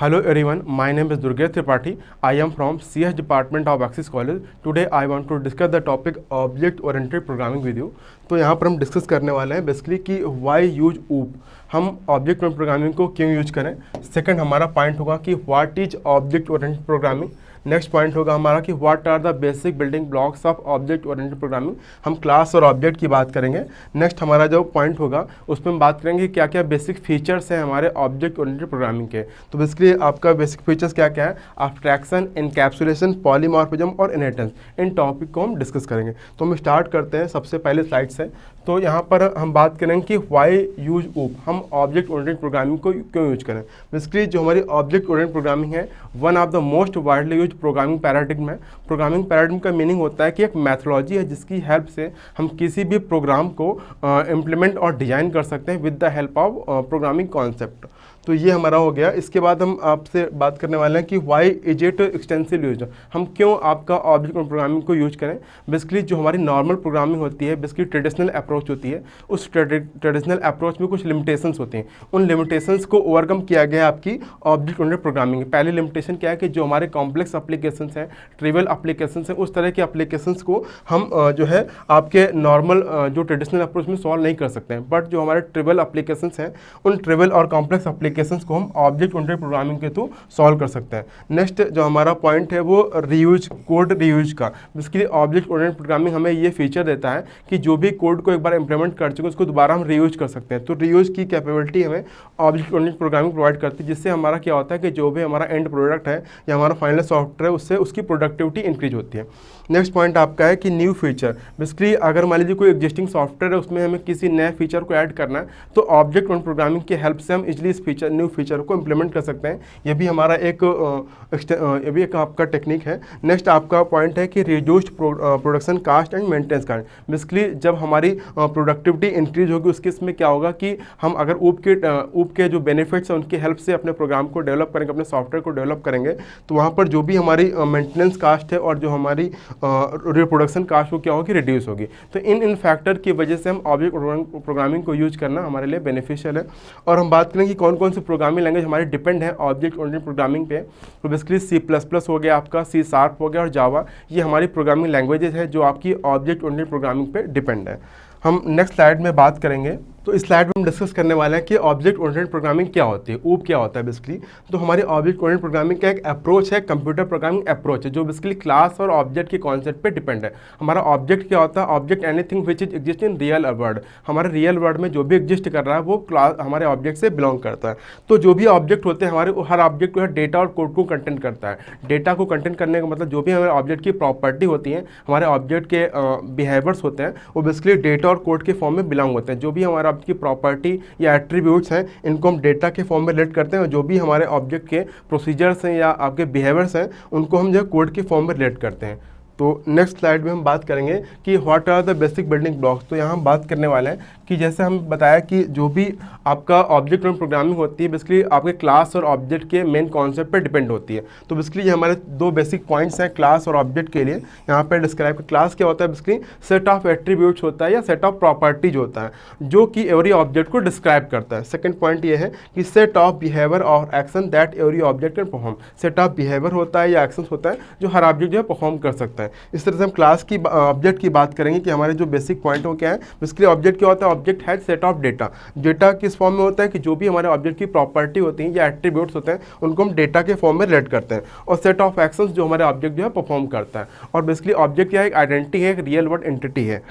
Hello everyone, my name is Durgesh Tripathi. I am from CS Department of Axis College. Today I want to discuss the topic Object Oriented Programming with you. तो यहाँ पर हम discuss करने वाले हैं basically कि Y use ऊप, हम ऑब्जेक्ट ओरिएंटेड प्रोग्रामिंग को क्यों यूज करें। सेकंड हमारा पॉइंट होगा कि what is object oriented programming. Next point होगा हमारा कि what are the basic building blocks of object oriented programming, हम क्लास और ऑब्जेक्ट की बात करेंगे। नेक्स्ट हमारा जो पॉइंट होगा उसमें हम बात करेंगे क्या क्या बेसिक फीचर्स हैं हमारे ऑब्जेक्ट ओरिएंटेड प्रोग्रामिंग के। तो बेसिकली आपका बेसिक फीचर्स क्या क्या है, एब्स्ट्रैक्शन, एनकैप्सुलेशन, पॉलीमॉर्फिज्म और इनहेरिटेंस, इन टॉपिक को हम डिस्कस करेंगे। तो हम स्टार्ट करते हैं सबसे पहले स्लाइड से। तो यहाँ पर हम बात करेंगे कि वाई यूज ऊप, हम ऑब्जेक्ट ओरिएंटेड प्रोग्रामिंग को क्यों यूज करें। बेसिकली जो हमारी ऑब्जेक्ट ओरिएंटेड प्रोग्रामिंग है one of the most widely use programming paradigm है। प्रोग्रामिंग पैराडिग्म का मीनिंग होता है कि एक मैथोलॉजी है जिसकी हेल्प से हम किसी भी प्रोग्राम को इम्प्लीमेंट और डिजाइन कर सकते हैं with the help of programming concept. तो ये हमारा हो गया। इसके बाद हम आपसे बात करने वाले हैं कि why is it extensive use, हम क्यों आपका ऑब्जेक्ट प्रोग्रामिंग को यूज करें। बेसिकली जो हमारी नॉर्मल प्रोग्रामिंग होती है, बेसिकली ट्रेडिशनल अप्रोच होती है, उस ट्रेडिशनल अप्रोच में कुछ लिमिटेशंस होती हैं। उन लिमिटेशंस को ओवरकम किया गया है आपकी ऑब्जेक्ट ओरिएंटेड प्रोग्रामिंग। पहली लिमिटेशन क्या है कि जो हमारे कॉम्प्लेक्स एप्लीकेशंस हैं, ट्रिवियल एप्लीकेशंस हैं, उस तरह के एप्लीकेशंस को हम जो है आपके नॉर्मल जो ट्रेडिशनल अप्रोच में सॉल्व नहीं कर सकते हैं। बट जो हमारे ट्रिवियल एप्लीकेशंस हैं, उन ट्रिवियल और कॉम्प्लेक्स एप्लीकेशंस को हम ऑब्जेक्ट ओरिएंटेड प्रोग्रामिंग के थ्रू सॉल्व कर सकते हैं। नेक्स्ट जो हमारा पॉइंट है वो रीयूज, कोड रीयूज का। बेसिकली ऑब्जेक्ट ओरिएंटेड प्रोग्रामिंग हमें ये फीचर देता है कि जो भी कोड को एक बार इंप्लीमेंट कर चुके उसको दोबारा हम रीयूज कर सकते हैं। तो रीयूज की कैपेबिलिटी हमें ऑब्जेक्ट ओरिएंटेड प्रोग्रामिंग प्रोवाइड करती है, जिससे हमारा क्या होता है कि जो भी हमारा एंड प्रोडक्ट है या हमारा फाइनल सॉफ्टवेयर है उससे उसकी प्रोडक्टिविटी इंक्रीज होती है। नेक्स्ट पॉइंट आपका है कि न्यू फीचर। बेसिकली अगर मान लीजिए कोई एग्जिस्टिंग सॉफ्टवेयर है उसमें हमें किसी नए फीचर को ऐड करना है तो ऑब्जेक्ट ओरिएंटेड प्रोग्रामिंग की हेल्प से हम इजीली इस फीचर न्यू फीचर को इंप्लीमेंट कर सकते हैं। ये भी हमारा ये भी एक आपका टेक्निक है। नेक्स्ट आपका पॉइंट है कि reduced production cost and maintenance cost. Basically जब हमारी प्रोडक्टिविटी इंक्रीज होगी उसके इसमें क्या होगा कि हम अगर ऊप के जो बेनिफिट्स हैं उनकी हेल्प से अपने प्रोग्राम को डेवलप करेंगे, अपने सॉफ्टवेयर को डेवलप करेंगे, तो वहाँ पर जो भी हमारी मेंटेनेंस कास्ट है और जो हमारी रिप्रोडक्शन कास्ट वो क्या होगी, रिड्यूस होगी। तो इन फैक्टर की वजह से हम ऑब्जेक्ट प्रोग्रामिंग को यूज करना हमारे लिए बेनिफिशियल है। और हम बात करें कि कौन कौन सी प्रोग्रामिंग लैंग्वेज हमारी डिपेंड है ऑब्जेक्ट ओरिएंटेड प्रोग्रामिंग पे। तो बेसिकली C++ हो गया आपका, C# हो गया और जावा, ये हमारी प्रोग्रामिंग लैंग्वेजेस है जो आपकी ऑब्जेक्ट ओरिएंटेड प्रोग्रामिंग पे डिपेंड है। हम नेक्स्ट स्लाइड में बात करेंगे। तो इस स्लाइड में हम डिस्कस करने वाले हैं कि ऑब्जेक्ट ओरिएंटेड प्रोग्रामिंग क्या होती है, ऊप क्या होता है। बेसिकली तो हमारी ऑब्जेक्ट ओरिएंटेड प्रोग्रामिंग का एक अप्रोच है, कंप्यूटर प्रोग्रामिंग अप्रोच है, जो बेसिकली क्लास और ऑब्जेक्ट के कॉन्सेप्ट पे डिपेंड है। हमारा ऑब्जेक्ट क्या होता है, object anything which is exist in real world. हमारे रियल वर्ल्ड में जो भी एग्जिस्ट कर रहा है वो क्लास हमारे ऑब्जेक्ट से बिलोंग करता है। तो जो भी ऑब्जेक्ट होते हैं हमारे, हर ऑब्जेक्ट को डेटा और कोड को कंटेंट करता है। डेटा को कंटेंट करने का मतलब जो भी हमारे ऑब्जेक्ट की प्रॉपर्टी होती है, हमारे ऑब्जेक्ट के बिहेवियर्स होते हैं, वो बेसिकली डेटा और कोड के फॉर्म में बिलोंग होते हैं। जो भी हमारे ऑब्जेक्ट की प्रॉपर्टी या एट्रीब्यूट्स हैं इनको हम डेटा के फॉर्म में रिलेट करते हैं, और जो भी हमारे ऑब्जेक्ट के प्रोसीजर्स हैं या आपके बिहेवियर्स हैं उनको हम जो है कोड के फॉर्म में रिलेट करते हैं। तो नेक्स्ट स्लाइड में हम बात करेंगे कि what are the basic building blocks. तो यहाँ हम बात करने वाले हैं कि जैसे हम बताया कि जो भी आपका ऑब्जेक्ट ओरिएंटेड प्रोग्रामिंग होती है बेसिकली आपके क्लास और ऑब्जेक्ट के मेन कॉन्सेप्ट पे डिपेंड होती है। तो बेसिकली ये हमारे दो बेसिक पॉइंट्स हैं क्लास और ऑब्जेक्ट के लिए। यहाँ पे डिस्क्राइब क्लास क्या होता है, बेसिकली सेट ऑफ एट्रीब्यूट्स होता है या सेट ऑफ प्रॉपर्टीज होता है जो कि एवरी ऑब्जेक्ट को डिस्क्राइब करता है। सेकंड पॉइंट ये है कि सेट ऑफ बिहेवियर और action that every object can perform. Set of behaviour होता है या एक्शन होता है जो हर ऑब्जेक्ट जो है परफॉर्म कर सकता है। इस तरह से हम क्लास की ऑब्जेक्ट की बात करेंगे कि हमारे जो बेसिक पॉइंट हो क्या है। बेसिकली ऑब्जेक्ट क्या होता है, object has set of data. Data किस फॉर्म में होता है कि जो भी हमारे ऑब्जेक्ट की प्रॉपर्टी होती है या एट्रीब्यूट्स होते हैं उनको हम डेटा के फॉर्म में रिलेट करते हैं। और सेट ऑफ एक्शंस जो हमारे ऑब्जेक्ट जो है परफॉर्म करता है। और बेसिकली ऑब्जेक्ट क्या है, एक आइडेंटिटी है, एक रियल वर्ल्ड एंटिटी है।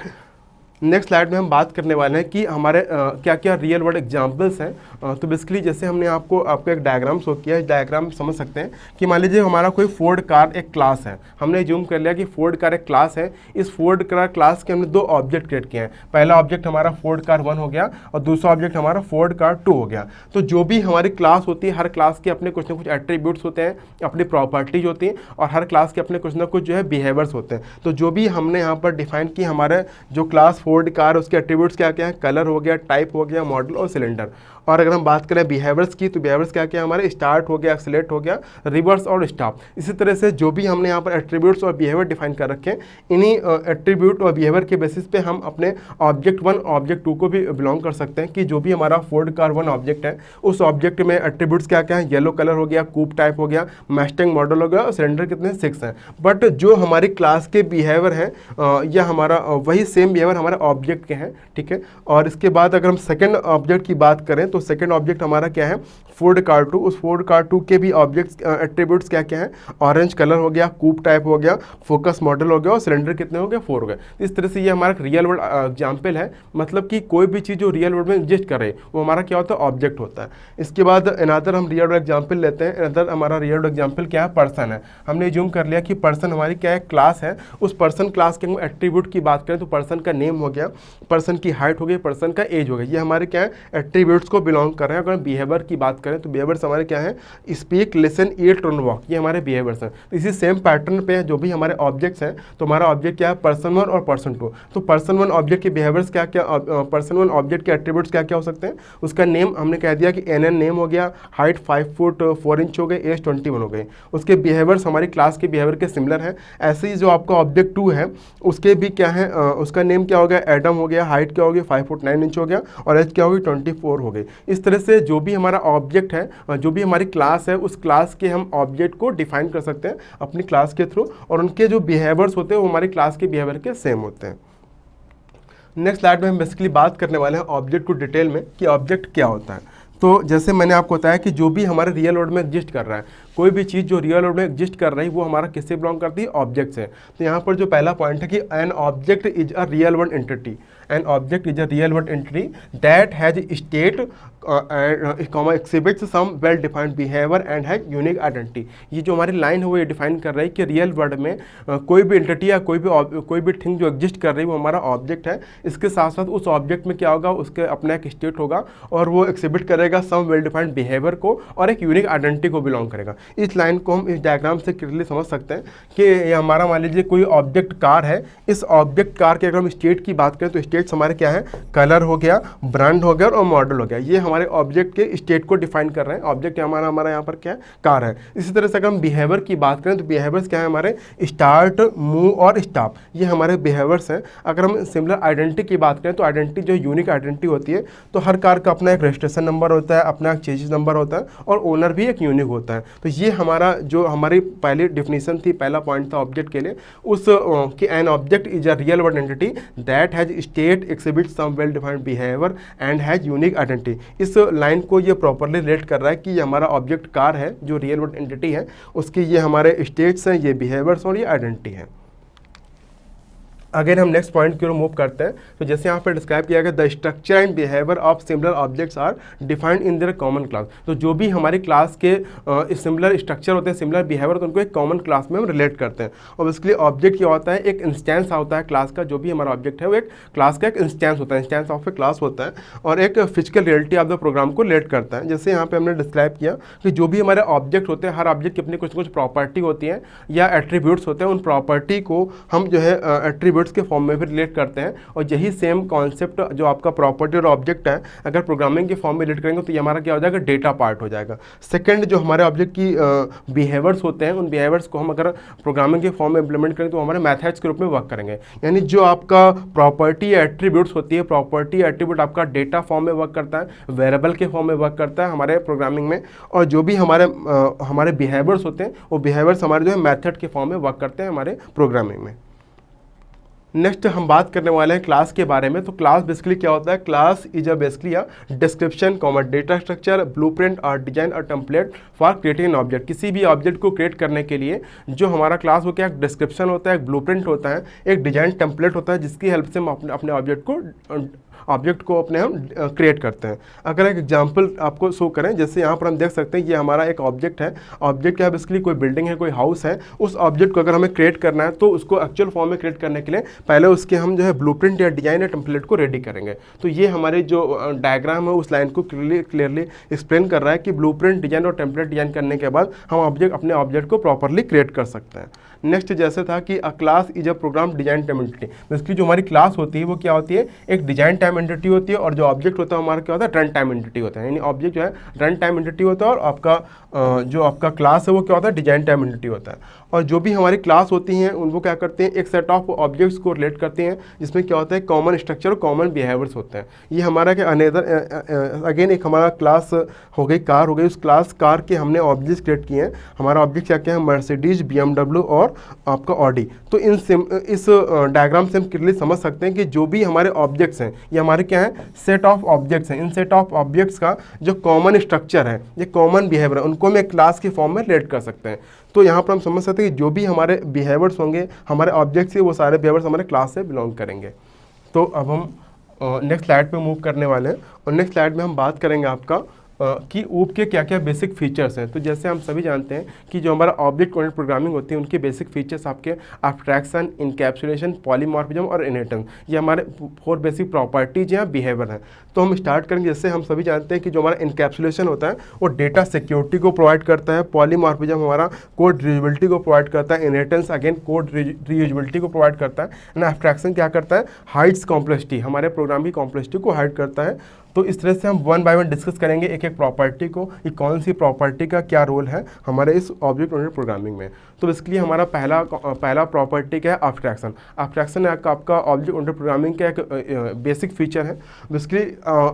नेक्स्ट स्लाइड में हम बात करने वाले हैं कि हमारे क्या क्या रियल वर्ल्ड एग्जांपल्स हैं। तो बेसिकली जैसे हमने आपको एक डायग्राम शो किया है, डायग्राम समझ सकते हैं कि मान लीजिए हमारा कोई फोर्ड कार एक क्लास है। हमने जूम कर लिया कि फोर्ड कार एक क्लास है। इस फोर्ड कार क्लास के हमने दो ऑब्जेक्ट क्रिएट किए हैं। पहला ऑब्जेक्ट हमारा फोर्ड कार 1 हो गया और दूसरा ऑब्जेक्ट हमारा फोर्ड कार 2 हो गया। तो जो भी हमारी क्लास होती है, हर क्लास के अपने कुछ ना कुछ एट्रीब्यूट्स होते हैं, अपनी प्रॉपर्टीज होती हैं, और हर क्लास के अपने कुछ ना कुछ जो है बिहेवियर्स होते हैं। तो जो भी हमने यहाँ पर डिफाइन की हमारे जो क्लास फोर्ड कार उसके एट्रीब्यूट्स क्या क्या है, कलर हो गया, टाइप हो गया, मॉडल और सिलेंडर। और अगर हम बात करें बिहेवियर्स की, तो बिहेवियर्स क्या क्या हमारे स्टार्ट हो गया, एक्सेलेरेट हो गया, रिवर्स और स्टॉप। इसी तरह से जो भी हमने यहाँ पर एट्रीब्यूट्स और बिहेवियर डिफाइन कर रखे हैं, इन्हीं एट्रीब्यूट और बिहेवियर के बेसिस पे हम अपने ऑब्जेक्ट 1 ऑब्जेक्ट 2 को भी बिलोंग कर सकते हैं कि जो भी हमारा फोर्ड कार 1 ऑब्जेक्ट है, उस ऑब्जेक्ट में एट्रीब्यूट्स क्या क्या है, येलो कलर हो गया, कूप टाइप हो गया, मैस्टैंग मॉडल हो गया और सिलेंडर कितने 6 हैं। बट जो हमारी क्लास के बिहेवियर है या हमारा वही सेम बिहेवियर हमारे ऑब्जेक्ट के हैं, ठीक है। और इसके बाद अगर हम सेकंड ऑब्जेक्ट की बात करें तो सेकंड ऑब्जेक्ट हमारा क्या है, फोर्ड कार 2। उस फोर्ड कार 2 के भी ऑब्जेक्ट्स एट्रीब्यूट्स क्या क्या है, ऑरेंज कलर हो गया, कूप टाइप हो गया, फोकस मॉडल हो गया और सिलेंडर कितने हो गए, 4 हो गए। इस तरह से ये हमारा रियल वर्ल्ड एग्जाम्पल है, मतलब कि कोई भी चीज़ जो रियल वर्ल्ड में एग्जिस्ट करे वो हमारा क्या होता है, ऑब्जेक्ट होता है। इसके बाद अनदर हम रियल वर्ल्ड एग्जाम्पल लेते हैं। अनदर हमारा रियल वर्ल्ड एग्जाम्पल क्या है, पर्सन है। हमने ज्यूम कर लिया कि पर्सन हमारी क्या है, क्लास है। उस पर्सन क्लास के हम एट्रीब्यूट की बात करें तो पर्सन का नेम हो गया, पर्सन की हाइट हो गई, पर्सन का एज हो गया, ये हमारे क्या है, एट्रीब्यूट्स को बिलोंग कर रहे हैं। अगर हम बिहेवियर की बात करें तो बिहेवियर्स हमारे क्या है, स्पीक, लिसन, ईट, टर्न, वॉक, ये हमारे बिहेवियर्स हैं। तो इसी सेम पैटर्न पे जो भी हमारे ऑब्जेक्ट्स हैं, तो हमारा ऑब्जेक्ट क्या है, पर्सन 1 और पर्सन 2। तो पर्सन 1 ऑब्जेक्ट के बिहेवियर्स क्या क्या, पर्सन 1 ऑब्जेक्ट के एट्रीब्यूट्स क्या क्या हो सकते हैं, उसका नेम हमने कह दिया कि NN नेम हो गया, हाइट 5 फुट 4 इंच हो गई, एज 21 हो गई। उसके बिहेवियर्स हमारी क्लास के बिहेवियर के सिमिलर है। ऐसे ही जो आपका ऑब्जेक्ट 2 है उसके भी क्या है, उसका नेम क्या हो गया, एडम हो गया, हाइट क्या हो गई 5 फुट 9 इंच हो गया और एज क्या हो गई 24 हो गई। इस तरह से जो भी हमारा ऑब्जेक्ट है, जो भी हमारी क्लास है, उस क्लास के हम ऑब्जेक्ट को डिफाइन कर सकते हैं अपनी क्लास के थ्रू, और उनके जो बिहेवियर्स होते हैं वो हमारी क्लास के बिहेवियर के सेम होते हैं। नेक्स्ट स्लाइड में हम बेसिकली बात करने वाले हैं ऑब्जेक्ट को डिटेल में कि ऑब्जेक्ट क्या होता है। तो जैसे मैंने आपको बताया कि जो भी हमारे रियल वर्ल्ड में एग्जिस्ट कर रहा है, कोई भी चीज़ जो रियल वर्ल्ड में एग्जिस्ट कर रही है वो हमारा किससे बिलोंग करती है, ऑब्जेक्ट से। तो यहाँ पर जो पहला पॉइंट है कि an object is a real world entity, N object is a real world entity that has state exhibits some well defined behavior and has unique identity। ये जो हमारी लाइन है वो ये डिफाइन कर रही है कि रियल वर्ल्ड में कोई भी एंटिटी या कोई भी थिंग जो एग्जिस्ट कर रही है वो हमारा ऑब्जेक्ट है। इसके साथ साथ उस ऑब्जेक्ट में क्या होगा, उसके अपना एक स्टेट होगा और वो एक्सिबिट करेगा सम वेल डिफाइंड बिहेवियर को और एक यूनिक आइडेंटिटी को बिलोंग करेगा। इस लाइन को हम इस डायग्राम से क्लियरली समझ सकते हैं कि ये हमारा मान लीजिए कोई ऑब्जेक्ट कार है। इस ऑब्जेक्ट कार के अगर हम स्टेट की बात करें तो स्टेट्स हमारे क्या है, कलर हो गया, ब्रांड हो गया और मॉडल हो गया। ये हमारे ऑब्जेक्ट के स्टेट को डिफाइन कर रहे हैं। ऑब्जेक्ट हमारा यहाँ पर क्या है, कार है। इसी तरह से अगर हम बिहेवियर की बात करें तो बिहेवियर्स क्या है हमारे, स्टार्ट, मूव और स्टॉप, ये हमारे बिहेवियर्स हैं। अगर हम सिमिलर आइडेंटिटी की बात करें तो आइडेंटिटी जो यूनिक आइडेंटिटी होती है, तो हर कार का अपना एक रजिस्ट्रेशन नंबर होता है, अपना एक चेसिस नंबर होता है और ओनर भी एक यूनिक होता है। तो ये हमारा जो हमारी पहली डिफिनीशन थी, पहला पॉइंट था ऑब्जेक्ट के लिए, उस कि an object is a real world entity that has state, exhibit some well defined behaviour and has unique identity. इस लाइन को ये प्रॉपरली रिलेट कर रहा है कि ये हमारा ऑब्जेक्ट कार है जो रियल वर्ल्ड एंटिटी है, उसकी ये हमारे स्टेट्स हैं, ये बिहेवियर्स और ये आइडेंटिटी है। अगर हम नेक्स्ट पॉइंट की ओर मूव करते हैं तो जैसे यहाँ पर डिस्क्राइब किया गया, the structure and behaviour of similar objects are defined in their common class. तो जो भी हमारी क्लास के सिमिलर स्ट्रक्चर होते हैं, सिमिलर बिहेवियर, तो उनको एक कॉमन क्लास में हम रिलेट करते हैं। और बेसिकली ऑब्जेक्ट क्या होता है, एक इंस्टेंस होता है क्लास का। जो भी हमारा ऑब्जेक्ट है वो एक क्लास का एक इंस्टेंस होता है, इंस्टेंस ऑफ ए क्लास होता है और एक physical reality of the program को रिलेट करता है। जैसे यहाँ पे हमने डिस्क्राइब किया कि जो भी हमारे ऑब्जेक्ट होते हैं, हर ऑब्जेक्ट की अपनी कुछ कुछ प्रॉपर्टी होती है या एट्रीब्यूट्स होते हैं। उन प्रॉपर्टी को हम जो है एट्रीब्यूट्स के फॉर्म में भी करते हैं और यही सेम कॉन्सेप्ट जो आपका प्रॉपर्टी और ऑब्जेक्ट है, अगर प्रोग्रामिंग के फॉर्म में रिलेट करेंगे तो ये हमारा क्या हो जाएगा, डेटा पार्ट हो जाएगा। सेकंड, जो हमारे ऑब्जेक्ट की बिहेवियर्स होते हैं, उन बिहेवियर्स को हम अगर प्रोग्रामिंग के फॉर्म में इंप्लीमेंट करें तो हमारे मेथड्स के रूप में वर्क करेंगे। यानी जो आपका प्रॉपर्टी या एट्रीब्यूट्स होती है, प्रॉपर्टी एट्रीब्यूट आपका डेटा फॉर्म में वर्क करता है, वेरिएबल के फॉर्म में वर्क करता है हमारे प्रोग्रामिंग में, और जो भी हमारे बिहेवियर्स होते हैं वो बिहेवियर्स हमारे जो है मेथड के फॉर्म में वर्क करते हैं हमारे प्रोग्रामिंग में। नेक्स्ट हम बात करने वाले हैं क्लास के बारे में। तो क्लास बेसिकली क्या होता है, class is a basically a description, data structure, blueprint और डिजाइन और template for creating an object. किसी भी ऑब्जेक्ट को क्रिएट करने के लिए जो हमारा क्लास हो, क्या एक डिस्क्रिप्शन होता है, एक ब्लूप्रिंट होता है, एक डिजाइन टेम्पलेट होता है, जिसकी हेल्प से हम अपने ऑब्जेक्ट को अपने हम क्रिएट करते हैं। अगर एक एग्जांपल आपको शो करें, जैसे यहाँ पर हम देख सकते हैं ये हमारा एक ऑब्जेक्ट है। ऑब्जेक्ट क्या है, बेसिकली कोई बिल्डिंग है, कोई हाउस है। उस ऑब्जेक्ट को अगर हमें क्रिएट करना है तो उसको एक्चुअल फॉर्म में क्रिएट करने के लिए पहले उसके हम जो है ब्लूप्रिंट या डिजाइन या टेम्पलेट को रेडी करेंगे। तो ये हमारे जो डायग्राम है उस लाइन को क्लियरली एक्सप्लेन कर रहा है कि ब्लूप्रिंट, डिजाइन और टेम्पलेट डिजाइन करने के बाद हम अपने ऑब्जेक्ट को प्रॉपरली क्रिएट कर सकते हैं। नेक्स्ट जैसे था कि a class is a program design time entity, basically जो हमारी क्लास होती है वो क्या होती है, एक डिजाइन टाइम एंटिटी होती है, और जो ऑब्जेक्ट होता है हमारा क्या होता है, रन टाइम एंटिटी होता है। यानी ऑब्जेक्ट जो है रन टाइम एंटिटी होता है, और आपका जो आपका क्लास है वो क्या होता है, डिजाइन टाइम एंटिटी होता है। और जो भी हमारी क्लास होती हैं उनको क्या करते हैं, एक सेट ऑफ ऑब्जेक्ट्स को रिलेट करते हैं, जिसमें क्या होता है, कॉमन स्ट्रक्चर और कॉमन बिहेवियर्स होते हैं। ये हमारा क्या अनेदर अगेन एक हमारा क्लास हो गई, कार हो गई, उस क्लास कार के हमने ऑब्जेक्ट्स क्रिएट किए हैं। हमारा ऑब्जेक्ट क्या क्या है, मर्सिडीज, BMW और आपका ऑडी। तो इस डायग्राम से हम क्लियरली समझ सकते हैं कि जो भी हमारे ऑब्जेक्ट्स हैं ये हमारे क्या है, सेट ऑफ ऑब्जेक्ट्स हैं। इन सेट ऑफ ऑब्जेक्ट्स का जो कॉमन स्ट्रक्चर है, ये कॉमन बिहेवियर है, उनको हम एक क्लास के फॉर्म में रिलेट कर सकते हैं। तो यहाँ पर हम समझ सकते हैं कि जो भी हमारे बिहेवियर्स होंगे, हमारे ऑब्जेक्ट्स से, वो सारे बिहेवियर्स हमारे क्लास से बिलोंग करेंगे। तो अब हम नेक्स्ट स्लाइड पे मूव करने वाले हैं, और नेक्स्ट स्लाइड में हम बात करेंगे आपका कि ऊप के क्या क्या बेसिक फीचर्स हैं। तो जैसे हम सभी जानते हैं कि जो हमारा ऑब्जेक्ट ओरिएंटेड प्रोग्रामिंग होती है, उनके बेसिक फीचर्स आपके एब्स्ट्रैक्शन, इनकैप्सुलेशन, पॉलीमॉर्फिज्म और इनहेरिटेंस, ये हमारे 4 बेसिक प्रॉपर्टीज या बिहेवियर हैं। तो हम स्टार्ट करेंगे, जैसे हम सभी जानते हैं कि जो हमारा इनकैप्सुलेशन होता है वो डेटा सिक्योरिटी को प्रोवाइड करता है, पॉलीमॉर्फिज्म हमारा कोड रीयूजेबिलिटी को प्रोवाइड करता है, इनहेरिटेंस अगेन कोड रीयूजेबिलिटी को प्रोवाइड करता है, एंड एब्स्ट्रैक्शन क्या करता है, हाइड्स कॉम्प्लेक्सिटी, हमारे प्रोग्राम की कॉम्प्लेक्सिटी को हाइड करता है। तो इस तरह से हम वन बाय वन डिस्कस करेंगे एक एक प्रॉपर्टी को, कि कौन सी प्रॉपर्टी का क्या रोल है हमारे इस ऑब्जेक्ट ओरिएंटेड प्रोग्रामिंग में। तो बेसिकली हमारा पहला प्रॉपर्टी क्या है, एब्स्ट्रैक्शन। एब्स्ट्रैक्शन आपका ऑब्जेक्ट ओरिएंटेड प्रोग्रामिंग का एक बेसिक फीचर है। बेसिकली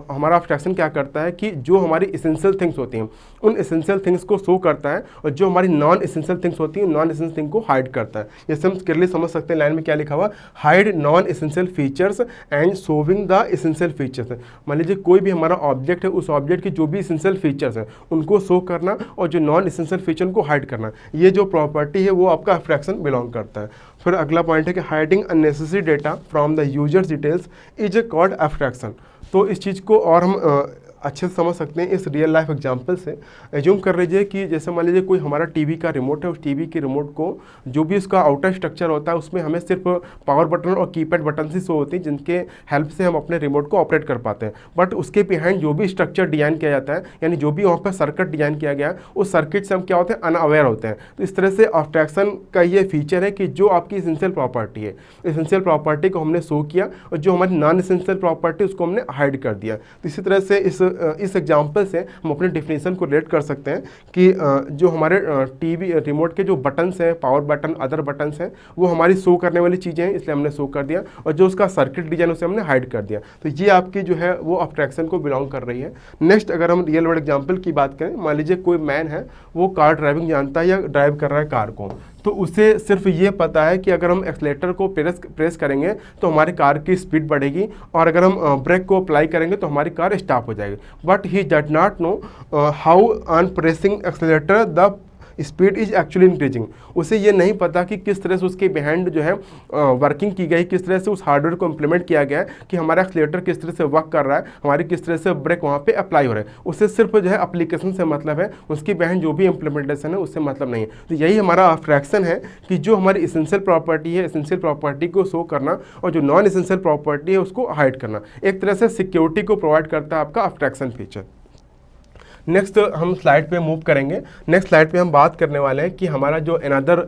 हमारा एब्स्ट्रैक्शन क्या करता है कि जो हमारी इसेंशियल थिंग्स होती हैं उन इसेंशियल थिंग्स को शो करता है, और जो हमारी नॉन इसेंशियल थिंग्स होती हैं नॉन इसेंशियल थिंग को हाइड करता है। जैसे हम क्लियरली समझ सकते हैं, लाइन में क्या लिखा हुआ, hide non essential features and showing the essential features. मान लीजिए कोई भी हमारा ऑब्जेक्ट है, उस ऑब्जेक्ट की जो भी इसेंशियल फीचर्स हैं उनको शो करना, और जो नॉन इसेंशियल फीचर उनको हाइड करना, ये जो प्रॉपर्टी है वो आपका एब्स्ट्रैक्शन बिलोंग करता है। फिर अगला पॉइंट है कि hiding unnecessary data from the users details is called abstraction. तो इस चीज़ को और हम अच्छे से समझ सकते हैं इस रियल लाइफ एग्जांपल से। एज्यूम कर लीजिए कि जैसे मान लीजिए कोई हमारा टीवी का रिमोट है, उस टीवी के रिमोट को जो भी उसका आउटर स्ट्रक्चर होता है उसमें हमें सिर्फ पावर बटन और कीपैड बटन ही शो होती हैं, जिनके हेल्प से हम अपने रिमोट को ऑपरेट कर पाते हैं। बट उसके बिहाइंड जो भी स्ट्रक्चर डिजाइन किया जाता है, यानी जो भी वहाँ पर सर्किट डिजाइन किया गया है, उस सर्किट से हम क्या होते हैं, अनअवेयर होते हैं। तो इस तरह से एब्स्ट्रैक्शन का ये फीचर है कि जो आपकी इसेंशियल प्रॉपर्टी है, इसेंशियल प्रॉपर्टी को हमने शो किया, और जो हमारी नॉन इसेंशियल प्रॉपर्टी उसको हमने हाइड कर दिया। तो इसी तरह से इस एग्जाम्पल से हम अपने डिफिनेशन को रिलेट कर सकते हैं कि जो हमारे टीवी रिमोट के जो बटन्स हैं, पावर बटन, अदर बटन्स हैं, वो हमारी शो करने वाली चीज़ें हैं, इसलिए हमने शो कर दिया, और जो उसका सर्किट डिजाइन उसे हमने हाइड कर दिया। तो ये आपकी जो है वो एब्स्ट्रैक्शन को बिलोंग कर रही है। नेक्स्ट अगर हम रियल वर्ल्ड एग्जाम्पल की बात करें, मान लीजिए कोई मैन है, वो कार ड्राइविंग जानता है या ड्राइव कर रहा है कार को, तो उसे सिर्फ ये पता है कि अगर हम एक्सलेटर को प्रेस करेंगे तो हमारी कार की स्पीड बढ़ेगी, और अगर हम ब्रेक को अप्लाई करेंगे तो हमारी कार स्टॉप हो जाएगी। But he does not know how on pressing accelerator the speed is actually increasing. उसे ये नहीं पता कि किस तरह से उसके बिहाइंड जो है वर्किंग की गई, किस तरह से उस हार्डवेयर को इम्प्लीमेंट किया गया है, कि हमारा एक्सीलेटर किस तरह से वर्क कर रहा है, हमारी किस तरह से ब्रेक वहाँ पे अप्लाई हो रहा है। उससे सिर्फ जो है एप्लीकेशन से मतलब है, उसकी बिहाइंड जो भी इम्प्लीमेंटेशन है उससे मतलब नहीं है। तो यही हमारा एब्स्ट्रैक्शन है कि जो हमारी इसेंशियल प्रॉपर्टी है, इसेंशियल प्रॉपर्टी को शो करना, और जो नॉन इसेंशियल प्रॉपर्टी है उसको हाइड करना। एक तरह से सिक्योरिटी को प्रोवाइड करता है आपका एब्स्ट्रैक्शन फीचर। नेक्स्ट हम स्लाइड पे मूव करेंगे। नेक्स्ट स्लाइड पे हम बात करने वाले हैं कि हमारा जो अनदर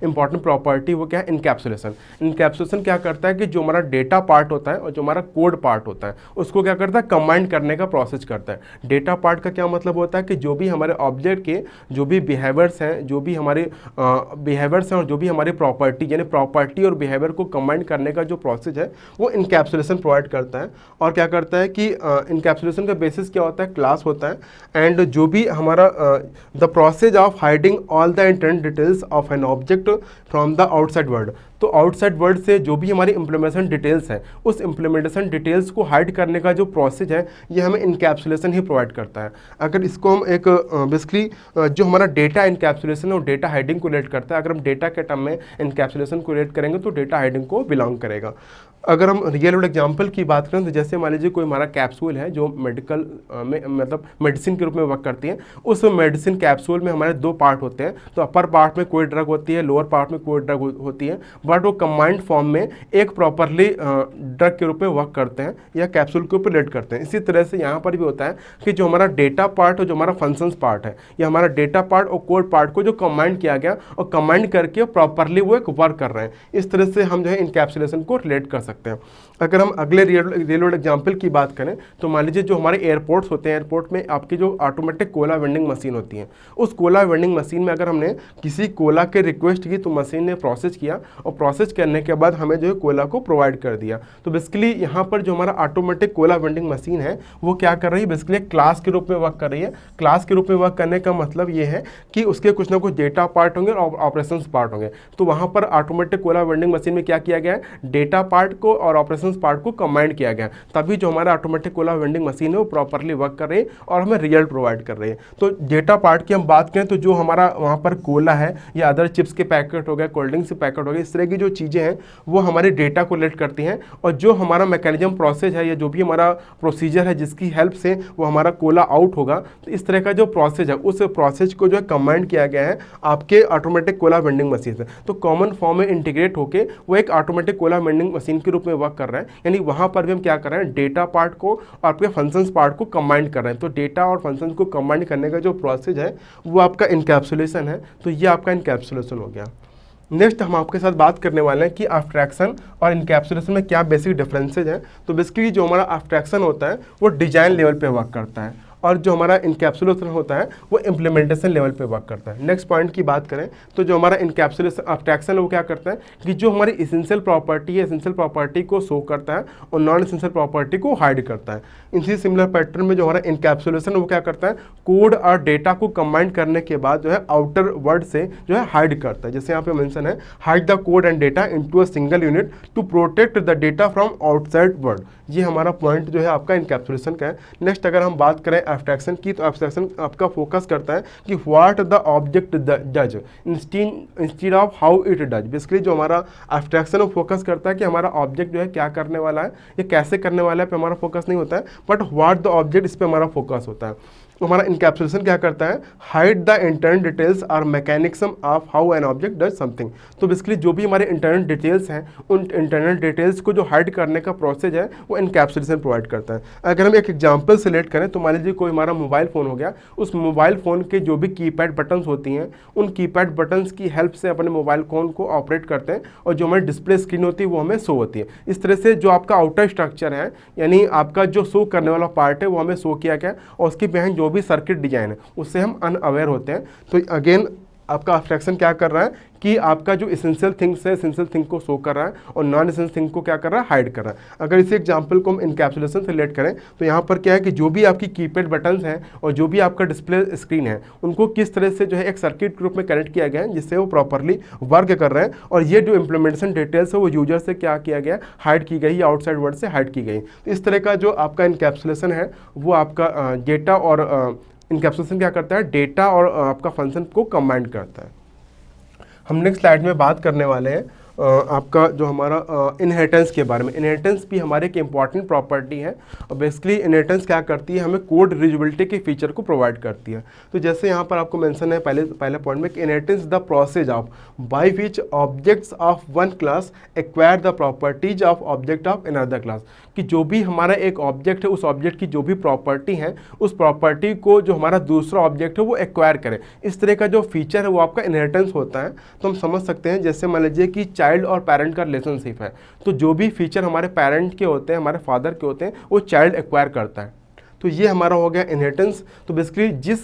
इंपॉर्टेंट प्रॉपर्टी वो क्या है, इनकैप्सुलेशन। इनकैप्सुलेशन क्या करता है कि जो हमारा डेटा पार्ट होता है और जो हमारा कोड पार्ट होता है उसको क्या करता है, कंबाइन करने का प्रोसेस करता है। डेटा पार्ट का क्या मतलब होता है कि जो भी हमारे ऑब्जेक्ट के जो भी बिहेवियर्स हैं, जो भी हमारे बिहेवियर्स हैं और जो भी हमारी प्रॉपर्टी, यानी प्रॉपर्टी और बिहेवियर को कंबाइन करने का जो प्रोसेस है वो इनकैप्सुलेशन प्रोवाइड करता है। और क्या करता है कि इनकैप्सुलेशन का बेसिस क्या होता है, क्लास होता है, एंड जो भी हमारा the process of hiding all the internal details of an object from the outside world. तो आउटसाइड वर्ल्ड से जो भी हमारी इम्प्लीमेंटेशन डिटेल्स है, उस इम्प्लीमेंटेशन डिटेल्स को हाइड करने का जो प्रोसेस है ये हमें इनकैप्सुलेशन ही प्रोवाइड करता है। अगर इसको हम एक बेसिकली जो हमारा डेटा इनकैप्सुलेशन है वो डेटा हाइडिंग को रिलेट करता है। अगर हम डेटा के टर्म में इनकैप्सुलेशन को रिलेट करेंगे तो डेटा हाइडिंग को बिलोंग करेगा। अगर हम रियल वर्ल्ड एग्जांपल की बात करें तो जैसे मान लीजिए कोई हमारा कैप्सूल है जो मेडिकल में मतलब मेडिसिन के रूप में वर्क करती है। उस मेडिसिन कैप्सूल में हमारे 2 पार्ट होते हैं। तो अपर पार्ट में कोई ड्रग होती है, लोअर पार्ट में कोई ड्रग होती है। बट वो कंबाइंड फॉर्म में एक प्रॉपरली ड्रग के रूप में वर्क करते हैं या कैप्सूल के ऊपर रिलेट करते हैं। इसी तरह से यहाँ पर भी होता है कि जो हमारा डेटा पार्ट और जो हमारा फंक्शंस पार्ट है, या हमारा डेटा पार्ट और कोड पार्ट को जो कंबाइंड किया गया और कंबाइंड करके प्रॉपरली वो एक वर्क कर रहे हैं। इस तरह से हम जो है इनकैप्सुलेशन को रिलेट कर सकते हैं। अगर हम अगले रियल वर्ल्ड एग्जाम्पल की बात करें तो मान लीजिए जो हमारे एयरपोर्ट्स होते हैं, एयरपोर्ट में आपकी जो ऑटोमेटिक कोला वेंडिंग मशीन होती है, उस कोला वेंडिंग मशीन में अगर हमने किसी कोला के रिक्वेस्ट की तो मशीन ने प्रोसेस किया और प्रोसेस करने के बाद हमें जो है कोला को प्रोवाइड कर दिया। तो बेसिकली यहाँ पर जो हमारा ऑटोमेटिक कोला वेंडिंग मशीन है वो क्या कर रही है, बेसिकली क्लास के रूप में वर्क कर रही है। क्लास के रूप में वर्क करने का मतलब ये है कि उसके कुछ ना कुछ डेटा पार्ट होंगे और ऑपरेशंस पार्ट होंगे। तो वहाँ पर ऑटोमेटिक कोला वेंडिंग मशीन में क्या किया गया है, डेटा पार्ट को और ऑपरेशंस पार्ट को कंबाइंड किया गया, तभी जो हमारा ऑटोमेटिक कोला वेंडिंग मशीन है वो प्रॉपरली वर्क कर रही है और हमें रिजल्ट प्रोवाइड कर रही है। तो डेटा पार्ट की हम बात करें तो जो हमारा वहाँ पर कोला है या अदर चिप्स के पैकेट हो गए, कोल्ड ड्रिंक्स के पैकेट हो गए, इस तरह की जो चीज़ें हैं वो हमारे डेटा को रिलेट करती हैं। और जो हमारा मैकेनिज्म प्रोसेस है या जो भी हमारा प्रोसीजर है जिसकी हेल्प से वो हमारा कोला आउट होगा, तो इस तरह का जो प्रोसेस है उस प्रोसेस को जो है कंबाइंड किया गया है आपके ऑटोमेटिक कोला वेंडिंग मशीन से। तो कॉमन फॉर्म में इंटीग्रेट होकर वो एक ऑटोमेटिक कोला वेंडिंग मशीन के रूप में वर्क कर रहा है। यानी वहाँ पर भी हम क्या कर रहे हैं, डेटा पार्ट को और आपके फंक्शंस पार्ट को कंबाइंड कर रहे हैं। तो डेटा और फंक्शंस को कंबाइंड करने का जो प्रोसेस है वो आपका इनकैप्सुलेशन है। तो ये आपका इनकैप्सुलेशन हो गया। नेक्स्ट हम आपके साथ बात करने वाले हैं कि एब्स्ट्रैक्शन और इनकैप्सुलेशन में क्या बेसिक डिफरेंसेज हैं। तो बेसिकली जो हमारा एब्स्ट्रैक्शन होता है वो डिजाइन लेवल पे वर्क करता है और जो हमारा इनकैप्सुलेशन होता है वो इम्प्लीमेंटेशन लेवल पे वर्क करता है। नेक्स्ट पॉइंट की बात करें तो जो हमारा इनकैप्सुलेशन एब्स्ट्रैक्शन है वो क्या करता है कि जो हमारी एसेंशियल प्रॉपर्टी है, एसेंशियल प्रॉपर्टी को शो करता है और नॉन एसेंशियल प्रॉपर्टी को हाइड करता है। इसी सिमिलर पैटर्न में जो हमारा इनकैप्सुलेशन है वो क्या करता है, कोड और डेटा को कंबाइन करने के बाद जो है आउटर वर्ड से जो है हाइड करता है। जैसे यहाँ पे मेंशन है, hide the code and data into a single unit to protect the data from outside world. ये हमारा पॉइंट जो है आपका इनकैप्सुलेशन का है। नेक्स्ट अगर हम बात करें एब्स्ट्रैक्शन की तो एब्स्ट्रैक्शन आपका फोकस करता है कि what the object does instead of how it does. Basically जो हमारा एब्स्ट्रैक्शन वो फोकस करता है कि हमारा ऑब्जेक्ट जो है क्या करने वाला है, ये कैसे करने वाला है पे हमारा फोकस नहीं होता है, बट व्हाट द ऑब्जेक्ट इस पे हमारा फोकस होता है। तो हमारा इनकैप्सुलेशन क्या करता है, हाइड द इंटरनल डिटेल्स और mechanism of how an object does something. तो बेसिकली जो भी हमारे इंटरनल डिटेल्स हैं उन इंटरनल डिटेल्स को जो हाइड करने का प्रोसेस है वो इनकैप्सुलेशन प्रोवाइड करता है। अगर हम एक एग्जांपल सेलेक्ट करें तो मान लीजिए कोई हमारा मोबाइल फ़ोन हो गया, उस मोबाइल फ़ोन के जो भी कीपैड बटन्स होती हैं उन कीपैड बटन्स की हेल्प से अपने मोबाइल फ़ोन को ऑपरेट करते हैं और जो हमारी डिस्प्ले स्क्रीन होती है वो हमें शो होती है। इस तरह से जो आपका आउटर स्ट्रक्चर है यानी आपका जो शो करने वाला पार्ट है वो हमें शो किया गया और उसके बिहाइंड जो भी सर्किट डिजाइन है उससे हम अनअवेयर होते हैं। तो अगेन आपका एब्स्ट्रैक्शन क्या कर रहा है कि आपका जो एसेंशियल थिंग्स है एसेंशियल थिंग को शो कर रहा है और नॉन एसेंशियल थिंग को क्या कर रहा है, हाइड कर रहा है। अगर इसी एग्जांपल को हम इनकैप्सुलेशन से रिलेट करें तो यहाँ पर क्या है कि जो भी आपकी कीपैड बटन्स हैं और जो भी आपका डिस्प्ले स्क्रीन है उनको किस तरह से जो है एक सर्किट के रूप में कनेक्ट किया गया है जिससे वो प्रॉपरली वर्क कर रहे हैं और ये जो इम्प्लीमेंटेशन डिटेल्स है वो यूजर से क्या किया गया, हाइड की गई, आउटसाइड वर्ल्ड से हाइड की गई। तो इस तरह का जो आपका इनकैप्सुलेशन है वो आपका डेटा और इनकैप्सुलेशन क्या करता है, डेटा और आपका फंक्शन को कंबाइन करता है। हम नेक्स्ट स्लाइड में बात करने वाले हैं आपका जो हमारा इनहेरिटेंस के बारे में। इनहेरिटेंस भी हमारे एक इंपॉर्टेंट प्रॉपर्टी है और बेसिकली इनहेरिटेंस क्या करती है, हमें कोड रियूजेबिलिटी के फीचर को प्रोवाइड करती है। तो जैसे यहाँ पर आपको मेंशन है पहले पॉइंट में कि inheritance the process of by which objects of one class acquire the properties of object of another class. कि जो भी हमारा एक ऑब्जेक्ट है उस ऑब्जेक्ट की जो भी प्रॉपर्टी है उस प्रॉपर्टी को जो हमारा दूसरा ऑब्जेक्ट है वो एक्वायर करे। इस तरह का जो फीचर है वो आपका इनहेरिटेंस होता है। तो हम समझ सकते हैं जैसे मान लीजिए कि चाइल्ड और पेरेंट का रिलेशनशिप है, तो जो भी फीचर हमारे पेरेंट के होते हैं, हमारे फादर के होते हैं, वो चाइल्ड एक्वायर करता है। तो ये हमारा हो गया इनहेरिटेंस। तो बेसिकली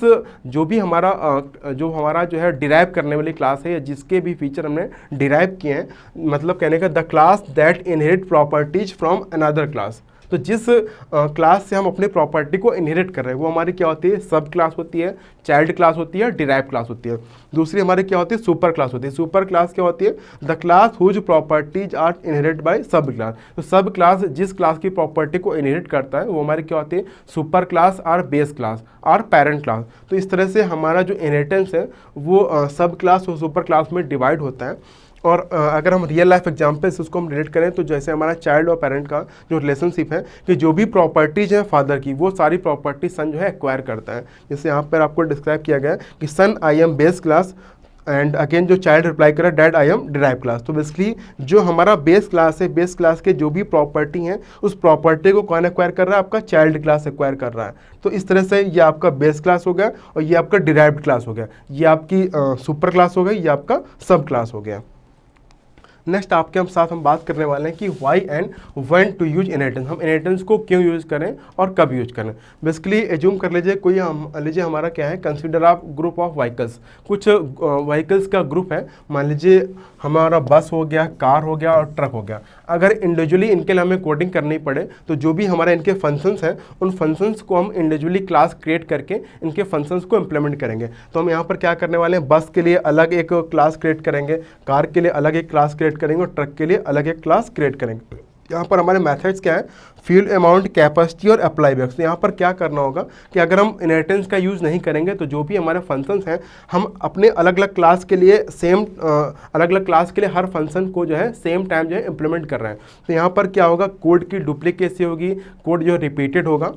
जो भी हमारा जो है डिराइव करने वाली क्लास है या जिसके भी फीचर हमने डिराइव किए हैं, मतलब कहने का the class that inherit properties from another class. तो जिस क्लास से हम अपनी प्रॉपर्टी को इनहेरिट कर रहे हैं वो हमारी क्या होती है, सब क्लास होती है, चाइल्ड क्लास होती है, डिराइव क्लास होती है। दूसरी हमारी क्या होती है, सुपर क्लास होती है। सुपर क्लास क्या होती है, the class whose properties are inherit by sub class. तो सब क्लास जिस क्लास की प्रॉपर्टी को इनहेरिट करता है वो हमारी क्या होती है, सुपर क्लास और बेस क्लास और पेरेंट क्लास। तो इस तरह से हमारा जो इनहेरिटेंस है वो सब क्लास और सुपर क्लास में डिवाइड होता है। और अगर हम रियल लाइफ एग्जाम्पल से उसको हम रिलेट करें तो जैसे हमारा चाइल्ड और पेरेंट का जो रिलेशनशिप है कि जो भी प्रॉपर्टीज हैं फादर की वो सारी प्रॉपर्टी सन जो है एक्वायर करता है। जैसे यहाँ पर आपको डिस्क्राइब किया गया है कि son I am base class and again जो चाइल्ड रिप्लाई कर रहा है dad I am derive class. तो बेसिकली जो हमारा बेस क्लास है, बेस क्लास के जो भी प्रॉपर्टी हैं उस प्रॉपर्टी को कौन एक्वायर कर रहा है, आपका चाइल्ड क्लास एक्वायर कर रहा है। तो इस तरह से ये आपका बेस क्लास हो गया और ये आपका डिराइव्ड क्लास हो गया, ये आपकी सुपर क्लास हो गई, ये आपका सब क्लास हो गया। नेक्स्ट आपके साथ हम बात करने वाले हैं कि why and when to use inheritance. हम इनहेरिटेंस को क्यों यूज करें और कब यूज करें। बेसिकली एज्यूम कर लीजिए कोई लीजिए हमारा क्या है, कंसीडर आप ग्रुप ऑफ व्हीकल्स, कुछ व्हीकल्स का ग्रुप है, मान लीजिए हमारा बस हो गया, कार हो गया और ट्रक हो गया। अगर इंडिविजुअली इनके लिए हमें कोडिंग करनी पड़े तो जो भी हमारे इनके फंक्शंस हैं उन फंक्शंस को हम इंडिविजुअली क्लास क्रिएट करके इनके फंक्शंस को इम्प्लीमेंट करेंगे। तो हम यहाँ पर क्या करने वाले हैं, बस के लिए अलग एक क्लास क्रिएट करेंगे, कार के लिए अलग एक क्लास क्रिएट करेंगे और ट्रक के लिए अलग एक क्लास क्रिएट करेंगे। यहाँ पर हमारे मेथड्स क्या है, फ्यूल अमाउंट, कैपेसिटी और अप्लाई बैक्स। तो यहाँ पर क्या करना होगा कि अगर हम इनहेरिटेंस का यूज़ नहीं करेंगे तो जो भी हमारे फंक्शंस हैं हम अपने अलग अलग क्लास के लिए अलग अलग क्लास के लिए हर फंक्शन को जो है सेम टाइम जो है इम्प्लीमेंट कर रहे हैं। तो यहाँ पर क्या होगा, कोड की डुप्लीकेसी होगी, कोड जो रिपीटेड होगा।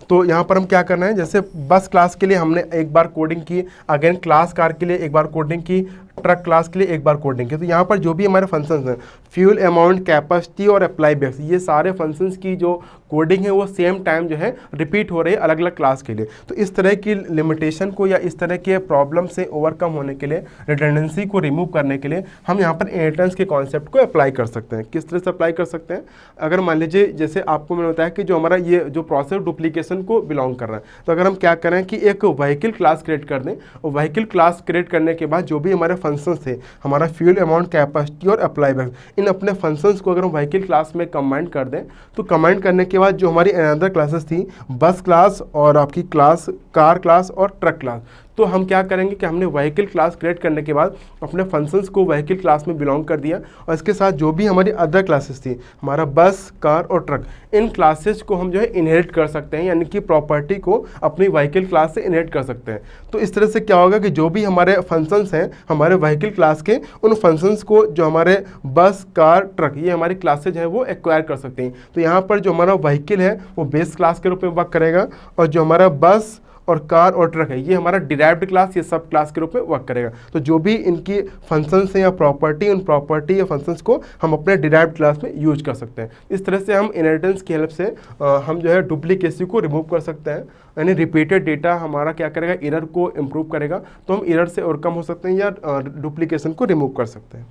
तो यहाँ पर हम क्या करना है, जैसे बस क्लास के लिए हमने एक बार कोडिंग की, अगेन क्लास कार के लिए एक बार कोडिंग की, ट्रक क्लास के लिए एक बार कोडिंग की। तो यहाँ पर जो भी हमारे फंक्शंस हैं, फ्यूल अमाउंट, कैपेसिटी और अप्लाई बैक्स, ये सारे फंक्शंस की जो कोडिंग है वो सेम टाइम जो है रिपीट हो रही है अलग अलग क्लास के लिए। तो इस तरह की लिमिटेशन को या इस तरह के प्रॉब्लम से ओवरकम होने के लिए, रिडंडेंसी को रिमूव करने के लिए हम यहाँ पर इनहेरिटेंस के कॉन्सेप्ट को अप्लाई कर सकते हैं। किस तरह से अप्लाई कर सकते हैं, अगर मान लीजिए जैसे आपको मैंने बताया कि जो हमारा ये जो प्रोसेस डुप्लीकेशन को बिलोंग कर रहा है, तो अगर हम क्या करें कि एक व्हीकल क्लास क्रिएट कर दें और व्हीकल क्लास क्रिएट करने के बाद जो भी हमारे फंक्शंस थे, हमारा फ्यूल अमाउंट, कैपेसिटी और अप्लाई बैक्स, इन अपने फंक्शंस को अगर हम व्हीकल क्लास में कंबाइन कर दें तो कंबाइन करने के बाद जो हमारी अनदर क्लासेस थी, बस क्लास और आपकी क्लास कार क्लास और ट्रक क्लास, तो हम क्या करेंगे कि हमने व्हीकल क्लास क्रिएट करने के बाद अपने फंक्शंस को व्हीकल क्लास में बिलोंग कर दिया और इसके साथ जो भी हमारी अदर क्लासेस थी, हमारा बस, कार और ट्रक, इन क्लासेस को हम जो है इनहेरिट कर सकते हैं, यानी कि प्रॉपर्टी को अपनी व्हीकल क्लास से इनहेरिट कर सकते हैं। तो इस तरह से क्या होगा कि जो भी हमारे फंक्शंस हैं हमारे व्हीकल क्लास के, उन फंक्शंस को जो हमारे बस, कार, ट्रक, ये हमारी क्लासेज हैं वो एक्वायर कर सकते हैं। तो यहाँ पर जो हमारा व्हीकल है वो बेस क्लास के रूप में वर्क करेगा और जो हमारा बस और कार और ट्रक है ये हमारा डिराइव्ड क्लास, ये सब क्लास के रूप में वर्क करेगा। तो जो भी इनकी फंक्शंस हैं या प्रॉपर्टी, उन प्रॉपर्टी या फंक्शंस को हम अपने डिराइव्ड क्लास में यूज कर सकते हैं। इस तरह से हम इनहेरिटेंस की हेल्प से हम जो है डुप्लीकेसी को रिमूव कर सकते हैं, यानी रिपीटेड डेटा हमारा क्या करेगा, एरर को इम्प्रूव करेगा। तो हम एरर से ओवरकम हो सकते हैं या डुप्लीकेशन को रिमूव कर सकते हैं।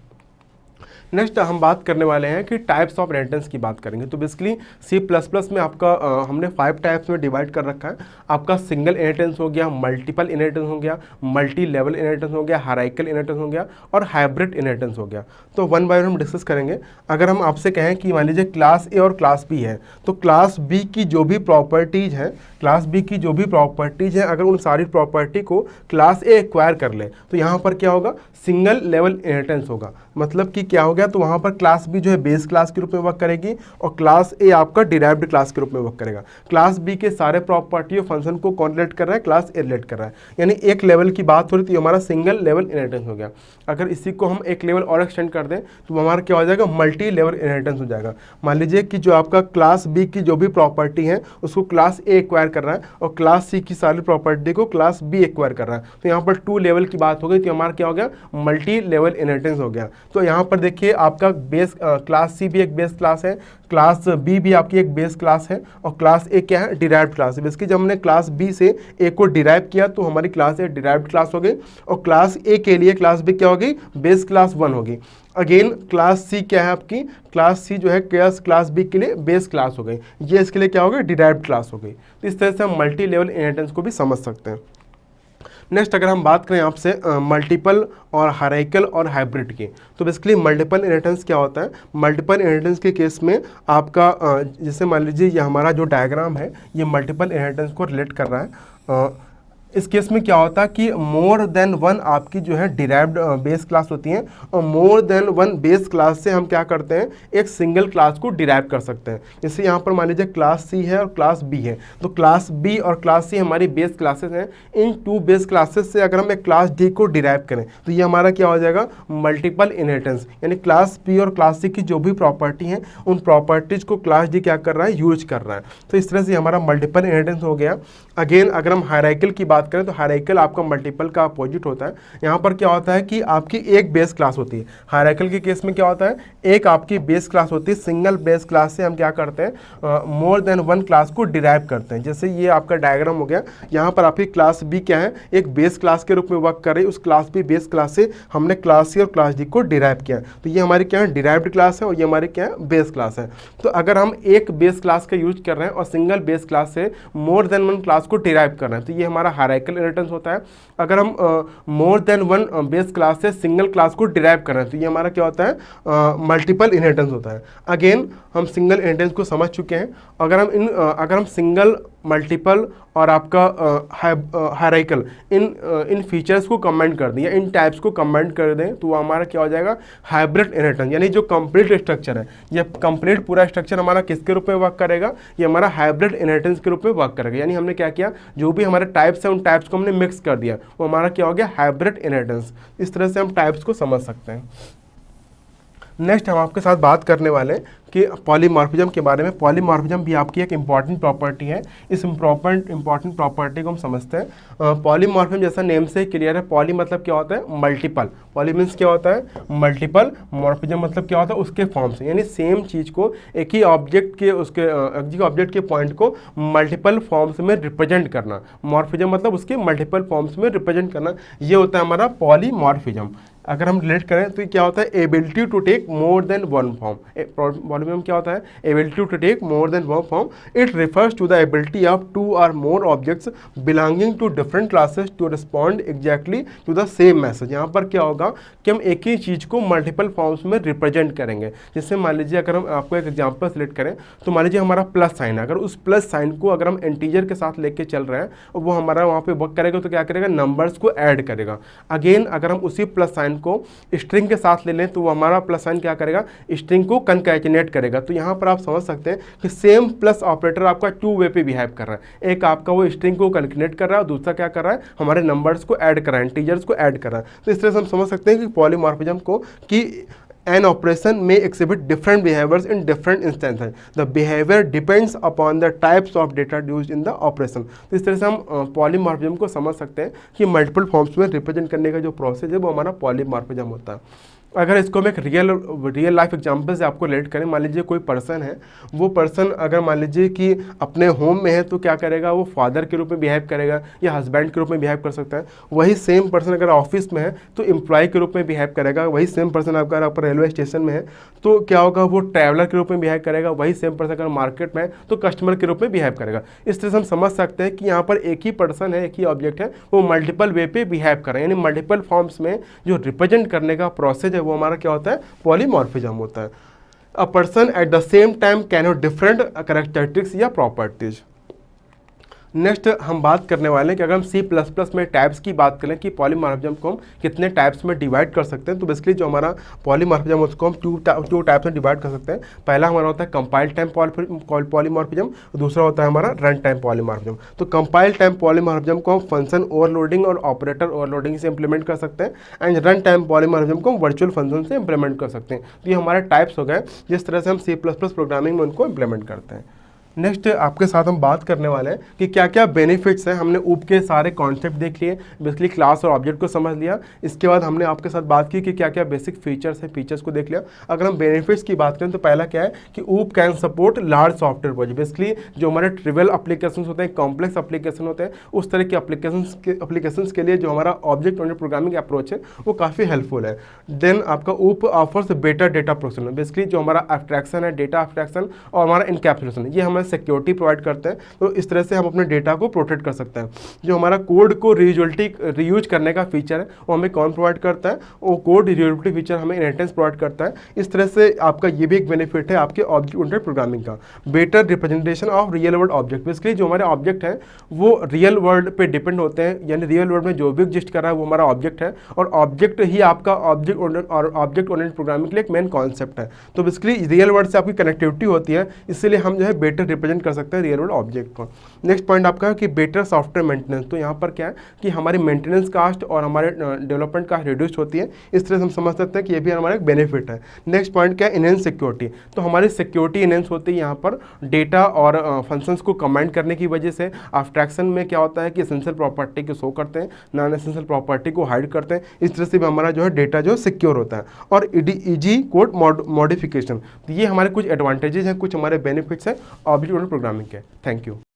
नेक्स्ट हम बात करने वाले हैं कि टाइप्स ऑफ इनहेरिटेंस की बात करेंगे। तो बेसिकली C++ में आपका हमने 5 टाइप्स में डिवाइड कर रखा है। आपका सिंगल इनहेरिटेंस हो गया, मल्टीपल इनहेरिटेंस हो गया, मल्टी लेवल इनहेरिटेंस हो गया, हायरार्किकल इनहेरिटेंस हो गया और हाइब्रिड इनहेरिटेंस हो गया। तो वन बाय वन हम डिस्कस करेंगे। अगर हम आपसे कहें कि मान लीजिए क्लास ए और क्लास बी है, तो क्लास बी की जो भी प्रॉपर्टीज़ हैं, क्लास बी की जो भी प्रॉपर्टीज़ हैं, अगर उन सारी प्रॉपर्टी को क्लास ए एक्वायर कर ले तो यहाँ पर क्या होगा, सिंगल लेवल इनहेरिटेंस होगा। मतलब कि क्या हो गया, तो वहाँ पर क्लास बी जो है बेस क्लास के रूप में वर्क करेगी और क्लास ए आपका डिराइव्ड क्लास के रूप में वर्क करेगा। क्लास बी के सारे प्रॉपर्टी और फंक्शन को कौन रिलेट कर रहा है, क्लास ए रिलेट कर रहा है। यानी एक लेवल की बात हो रही तो हमारा सिंगल लेवल इनहेरिटेंस हो गया। अगर इसी को हम एक लेवल और एक्सटेंड कर दें तो हमारा क्या हो जाएगा, मल्टी लेवल इनहेरिटेंस हो जाएगा। मान लीजिए कि जो आपका क्लास बी की जो भी प्रॉपर्टी है उसको क्लास ए एक्वायर कर रहा है और क्लास सी की सारी प्रॉपर्टी को क्लास बी एक्वायर कर रहा है। तो यहाँ पर 2 लेवल की बात हो गई तो हमारा क्या हो गया, मल्टी लेवल इनहेरिटेंस हो गया। तो यहाँ पर देखिए आपका बेस क्लास सी भी एक बेस क्लास है, क्लास बी भी आपकी एक बेस क्लास है और क्लास ए क्या है, डिराइव्ड क्लास है। बेसिकली जब हमने क्लास बी से ए को डिराइव किया तो हमारी क्लास ए डिराइव्ड क्लास हो गई और क्लास ए के लिए क्लास बी क्या होगी, बेस क्लास 1 होगी। अगेन क्लास सी क्या है आपकी, क्लास सी जो है क्लास बी के लिए बेस क्लास हो गई, ये इसके लिए क्या हो गई, डिराइव्ड क्लास हो गई। तो इस तरह से हम मल्टी लेवल इनहेरिटेंस को भी समझ सकते हैं। नेक्स्ट अगर हम बात करें आपसे मल्टीपल और हायरार्किकल और हाइब्रिड की, तो बेसिकली मल्टीपल इनहेरिटेंस क्या होता है। मल्टीपल इनहेरिटेंस के केस में आपका जैसे मान लीजिए ये हमारा जो डायग्राम है ये मल्टीपल इनहेरिटेंस को रिलेट कर रहा है। इस केस में क्या होता है कि मोर देन वन आपकी जो है डिराइव्ड बेस क्लास होती हैं और मोर देन वन बेस क्लास से हम क्या करते हैं, एक सिंगल क्लास को डिराइव कर सकते हैं। जैसे यहाँ पर मान लीजिए क्लास सी है और क्लास बी है, तो क्लास बी और क्लास सी हमारी बेस क्लासेस हैं। इन 2 बेस क्लासेस से अगर हम एक क्लास डी को डिराइव करें तो ये हमारा क्या हो जाएगा, मल्टीपल इनहेरिटेंस। यानी क्लास बी और क्लास सी की जो भी प्रॉपर्टी हैं उन प्रॉपर्टीज़ को क्लास डी क्या कर रहा है, यूज कर रहा है। तो इस तरह से हमारा मल्टीपल इनहेरिटेंस हो गया। अगेन अगर हम हायरार्किकल की बात करें तो हायरार्किकल आपका मल्टीपल का अपोजिट होता है। यहाँ पर क्या होता है कि आपकी एक बेस क्लास होती है। हायरार्किकल के केस में क्या होता है, एक आपकी बेस क्लास होती है, सिंगल बेस क्लास से हम क्या करते हैं, मोर देन वन क्लास को डिराइव करते हैं। जैसे ये आपका डायग्राम हो गया, यहाँ पर आपकी क्लास बी क्या है, एक बेस क्लास के रूप में वर्क कर रही है। उस क्लास बी बेस क्लास से हमने क्लास सी और क्लास डी को डिराइव किया, तो ये हमारी क्या है, डिराइव्ड क्लास है, और ये हमारी क्या है, बेस क्लास है। तो अगर हम एक बेस क्लास का यूज कर रहे हैं और सिंगल बेस क्लास से मोर देन वन क्लास को डिराइव कर रहे हैं, तो ये हमारा हायरार्किकल इनहेरिटेंस होता है। अगर हम मोर देन वन बेस क्लास से सिंगल क्लास को डिराइव कर रहे हैं, तो ये हमारा क्या होता है, मल्टीपल इनहेरिटेंस होता है। अगेन हम सिंगल इनहेरिटेंस को समझ चुके हैं। अगर हम सिंगल, मल्टीपल और आपका हायरार्किकल इन फीचर्स को कमेंट कर दें या इन टाइप्स को कमेंट कर दें, तो वो हमारा क्या हो जाएगा, हाइब्रिड इनहेरिटेंस। यानी जो कंप्लीट स्ट्रक्चर है, ये कंप्लीट पूरा स्ट्रक्चर हमारा किसके रूप में वर्क करेगा, ये हमारा हाइब्रिड इनहेरिटेंस के रूप में वर्क करेगा। यानी हमने क्या किया, जो भी हमारे टाइप्स हैं उन टाइप्स को हमने मिक्स कर दिया, वो हमारा क्या हो गया, हाइब्रिड इनहेरिटेंस। इस तरह से हम टाइप्स को समझ सकते हैं। नेक्स्ट हम आपके साथ बात करने वाले हैं कि पॉलीमॉर्फिज्म के बारे में। पॉलीमॉर्फिज्म भी आपकी एक इंपॉर्टेंट प्रॉपर्टी है। इस इंपॉर्टेंट प्रॉपर्टी को हम समझते हैं। पॉलीमॉर्फिज्म जैसा नेम से क्लियर है, पॉली मतलब क्या होता है, मल्टीपल। पॉली मीन्स क्या होता है, मल्टीपल। मॉर्फिज्म मतलब क्या होता है, उसके फॉर्म्स, यानी सेम चीज़ को, एक ही ऑब्जेक्ट के ऑब्जेक्ट के पॉइंट को मल्टीपल फॉर्म्स में रिप्रेजेंट करना। मॉर्फिज्म मतलब उसके मल्टीपल फॉर्म्स में रिप्रेजेंट करना, ये होता है हमारा पॉलीमॉर्फिज्म। अगर हम रिलेट करें तो क्या होता है, ability to take more than one form. Polymorphism क्या होता है, ability to take more than one form. It refers to the ability of two और more objects belonging to different classes to respond exactly to the same message. यहाँ पर क्या होगा कि हम एक ही चीज़ को मल्टीपल फॉर्म्स में रिप्रेजेंट करेंगे। जैसे मान लीजिए, अगर हम आपको एक एग्जाम्पल सेलेक्ट करें, तो मान लीजिए हमारा प्लस साइन है, अगर उस प्लस साइन को अगर हम इंटीजर के साथ लेके चल रहे हैं और वो हमारा वहाँ पे वर्क करेगा, तो क्या करेगा, नंबर्स को ऐड करेगा। अगेन अगर हम उसी प्लस साइन को स्ट्रिंग के साथ ले लें, तो वो हमारा प्लस साइन क्या करेगा, स्ट्रिंग को कनकैटिनेट करेगा। तो यहाँ पर आप समझ सकते हैं कि सेम प्लस ऑपरेटर आपका टू वे पे बिहेव कर रहा है। एक आपका वो स्ट्रिंग को कनकैटिनेट कर रहा है और दूसरा क्या कर रहा है, हमारे नंबर्स को ऐड कर रहा है, इंटीजर्स को ऐड कर रहा है। तो इस तरह से हम समझ सकते हैं कि पॉलीमॉर्फिज्म को कि an operation may exhibit different behaviors in different instances. The behavior depends upon the types of data used in the operation. तो इस तरह से हम पॉलीमॉर्फिज्म को समझ सकते हैं कि मल्टीपल फॉर्म्स में रिप्रेजेंट करने का जो प्रोसेस है वो हमारा पॉलीमॉर्फिज्म होता है। अगर इसको हम एक रियल लाइफ एग्जांपल से आपको रिलेट करें, मान लीजिए कोई पर्सन है, वो पर्सन अगर मान लीजिए कि अपने होम में है, तो क्या करेगा, वो फादर के रूप में बिहेव करेगा या हस्बैंड के रूप में बिहेव कर सकता है। वही सेम पर्सन अगर ऑफिस में है तो एम्प्लॉय के रूप में बिहेव करेगा। वही सेम पर्सन अगर आप रेलवे स्टेशन में है तो क्या होगा, वो ट्रैवलर के रूप में बिहेव करेगा। वही सेम पर्सन अगर मार्केट में है तो कस्टमर के रूप में बिहेव करेगा। इस तरह से हम समझ सकते हैं कि यहाँ पर एक ही पर्सन है, एक ही ऑब्जेक्ट है, वो मल्टीपल वे पे बिहेव कर रहे हैं। यानी मल्टीपल फॉर्म्स में जो रिप्रेजेंट करने का प्रोसेस है वो हमारा क्या होता है, पॉलीमॉर्फिज्म होता है। A person at the same time can have different characteristics या प्रॉपर्टीज। नेक्स्ट हम बात करने वाले हैं कि अगर हम C++ में टाइप्स की बात करें कि पॉलीमॉर्फिज्म को हम कितने टाइप्स में डिवाइड कर सकते हैं, तो बेसिकली जो हमारा पॉलीमॉर्फिज्म उसको हम टू टाइप्स में डिवाइड कर सकते हैं। पहला हमारा होता है कंपाइल टाइम पॉलीमॉर्फिज्म, दूसरा होता है हमारा रन टाइम पॉलीमॉर्फिज्म। तो कंपाइल टाइम पॉलीमॉर्फिज्म को हम फंक्शन ओवरलोडिंग और ऑपरेटर ओवरलोडिंग से इंप्लीमेंट कर सकते हैं, एंड रन टाइम पॉलीमॉर्फिज्म को हम वर्चुअल फंक्शन से इंप्लीमेंट कर सकते हैं। तो ये हमारे टाइप्स हो गए जिस तरह से हम C++ प्रोग्रामिंग में उनको इंप्लीमेंट करते हैं। नेक्स्ट आपके साथ हम बात करने वाले हैं कि क्या क्या बेनिफिट्स हैं। हमने ऊप के सारे कॉन्सेप्ट देख लिए, बेसिकली क्लास और ऑब्जेक्ट को समझ लिया। इसके बाद हमने आपके साथ बात की कि क्या क्या बेसिक फीचर्स हैं, फीचर्स को देख लिया। अगर हम बेनिफिट्स की बात करें तो पहला क्या है कि ऊप can support large software project. Basically जो हमारे ट्रिवियल एप्लीकेशन होते हैं, कॉम्प्लेक्स एप्लीकेशन होते हैं, उस तरह के एप्लीकेशंस के लिए जो हमारा ऑब्जेक्ट ओरिएंटेड प्रोग्रामिंग अप्रोच है वो काफ़ी हेल्पफुल है। देन आपका ऊप offers better data protection. Basically जो हमारा एब्स्ट्रैक्शन है, डेटा एब्स्ट्रैक्शन और हमारा इनकैप्सुलेशन, ये हमें सिक्योरिटी प्रोवाइड करते हैं। तो इस तरह से हम अपने डेटा को प्रोटेक्ट कर सकते हैं। जो हमारा कोड को रीयूज करने का फीचर है वो हमें कौन प्रोवाइड करता है, वो कोड रीयूजेबिलिटी फीचर हमें इनहेरिटेंस प्रोवाइड करता है। इस तरह से आपका ये भी एक बेनिफिट है आपके ऑब्जेक्ट ओरिएंटेड प्रोग्रामिंग का। Better representation of real world object. Basically जो हमारे ऑब्जेक्ट हैं वो रियल वर्ल्ड पे डिपेंड होते हैं, यानी रियल वर्ल्ड में जो भी एग्जिस्ट कर रहा है वो हमारा ऑब्जेक्ट है, और ऑब्जेक्ट ही आपका ऑब्जेक्ट ओरिएंटेड प्रोग्रामिंग के लिए एक मेन कॉन्सेप्ट है। तो बेसिकली रियल वर्ल्ड से आपकी कनेक्टिविटी होती है, इसलिए हम जो है बेटर रिप्रेजेंट कर सकते हैं रियल वर्ल्ड ऑब्जेक्ट को। नेक्स्ट पॉइंट आपका है कि बेटर सॉफ्टवेयर मेंटेनेंस। तो यहाँ पर क्या है कि हमारी मेंटेनेंस कास्ट और हमारे डेवलपमेंट कास्ट रिड्यूस होती है, इस तरह से हम समझ सकते हैं कि ये भी हमारा एक बेनिफिट है। नेक्स्ट पॉइंट क्या है, इनहेंस सिक्योरिटी। तो हमारी सिक्योरिटी इनहेंस होती है यहाँ पर डेटा और फंक्शंस को कमांड करने की वजह से। एब्स्ट्रैक्शन में क्या होता है कि एसेंशियल प्रॉपर्टी को शो करते हैं, नॉन एसेंशियल प्रॉपर्टी को हाइड करते हैं, इस तरह से भी हमारा जो है डेटा जो सिक्योर होता है। और इजी कोड मॉडिफिकेशन, तो ये हमारे कुछ एडवांटेजेस हैं, कुछ हमारे बेनिफिट्स हैं ऑब्जेक्ट ओरिएंटेड प्रोग्रामिंग के। Thank you.